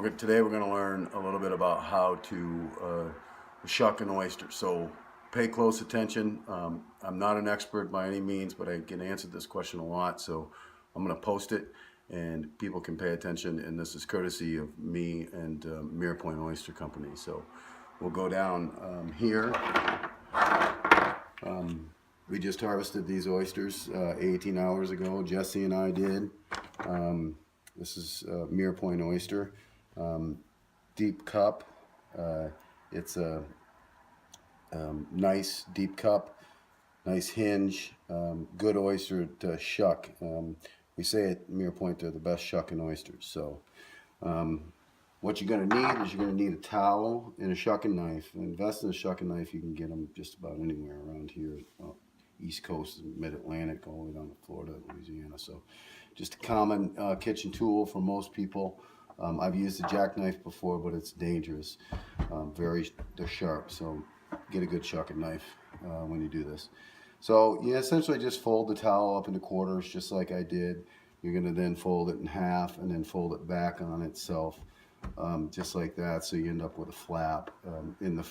Okay, today we're going to learn a little bit about how to shuck an oyster. So pay close attention. I'm not an expert by any means, but I get answered this question a lot. So I'm going to post it and people can pay attention. And this is courtesy of me and Mirror Point Oyster Company. So we'll go down here. We just harvested these oysters 18 hours ago. Jesse and I did. This is Mirror Point Oyster. Deep cup. It's a nice deep cup, nice hinge, good oyster to shuck. We say at Mirror Point they're the best shucking oysters. So what you're going to need is you're going to need a towel and a shucking knife. Invest in a shucking knife. You can get them just about anywhere around here, East Coast, Mid-Atlantic, all the way down to Florida, Louisiana. So just a common kitchen tool for most people. I've used a jackknife before, but it's dangerous. They're sharp, so get a good shucking knife when you do this. So you essentially just fold the towel up into quarters, just like I did. You're going to then fold it in half and then fold it back on itself, just like that. So you end up with a flap. The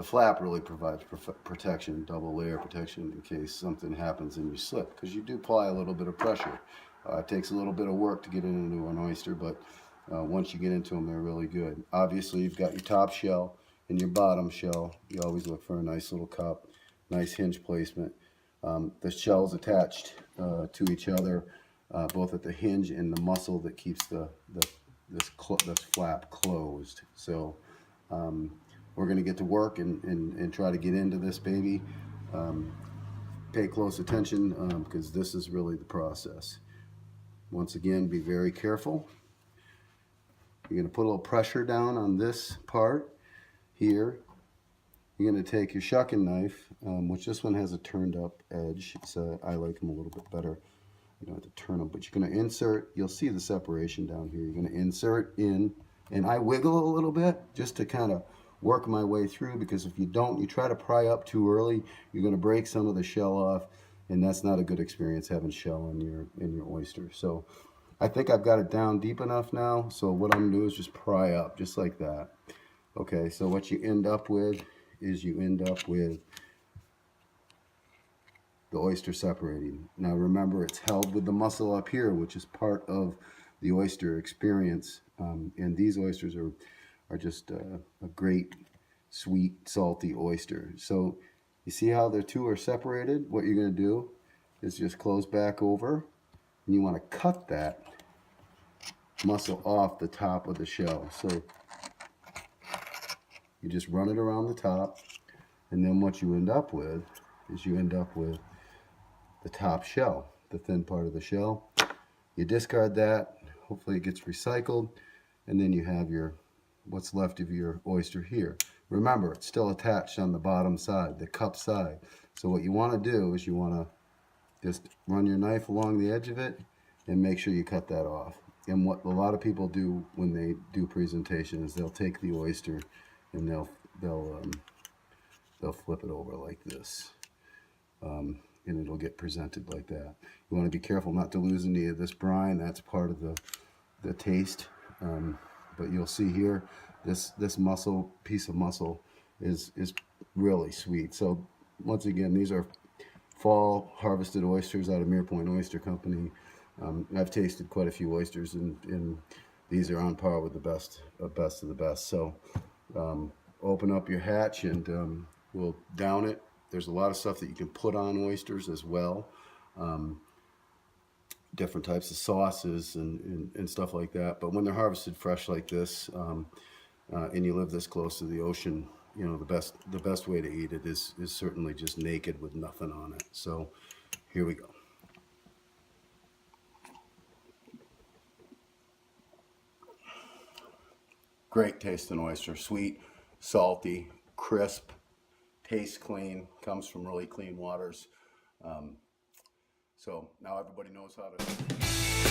flap really provides protection, double layer protection in case something happens and you slip, because you do apply a little bit of pressure. It takes a little bit of work to get into an oyster, but once you get into them, they're really good. Obviously, you've got your top shell and your bottom shell. You always look for a nice little cup, nice hinge placement. The shell's attached to each other, both at the hinge and the muscle that keeps this flap closed. So we're going to get to work and try to get into this baby. Pay close attention because this is really the process. Once again, be very careful. You're going to put a little pressure down on this part here. You're going to take your shucking knife, which this one has a turned up edge. So I like them a little bit better. You don't have to turn them, but you're going to insert. You'll see the separation down here. You're going to insert in, and I wiggle a little bit just to kind of work my way through, because if you don't, you try to pry up too early, you're going to break some of the shell off, and that's not a good experience having shell in your oyster. So I think I've got it down deep enough now. So what I'm going to do is just pry up just like that. Okay, so what you end up with is the oyster separating. Now remember, it's held with the muscle up here, which is part of the oyster experience. And these oysters are just a great, sweet, salty oyster. So you see how the two are separated? What you're going to do is just close back over, and you want to cut that muscle off the top of the shell. So you just run it around the top, and then what you end up with is the top shell, the thin part of the shell. You discard that. Hopefully it gets recycled, and then you have what's left of your oyster here. Remember, it's still attached on the bottom side, the cup side. So what you want to do is you want to just run your knife along the edge of it and make sure you cut that off. And what a lot of people do when they do presentation is they'll take the oyster and they'll flip it over like this, and it'll get presented like that. You want to be careful not to lose any of this brine. That's part of the taste. But you'll see here, this piece of muscle is really sweet. So once again, these are fall harvested oysters out of Mirror Point Oyster Company. I've tasted quite a few oysters, and these are on par with the best of the best. So open up your hatch and we'll down it. There's a lot of stuff that you can put on oysters as well. Different types of sauces and stuff like that. But when they're harvested fresh like this, and you live this close to the ocean, you know, the best way to eat it is certainly just naked with nothing on it. So here we go. Great tasting oyster, sweet, salty, crisp, tastes clean, comes from really clean waters. So now everybody knows how to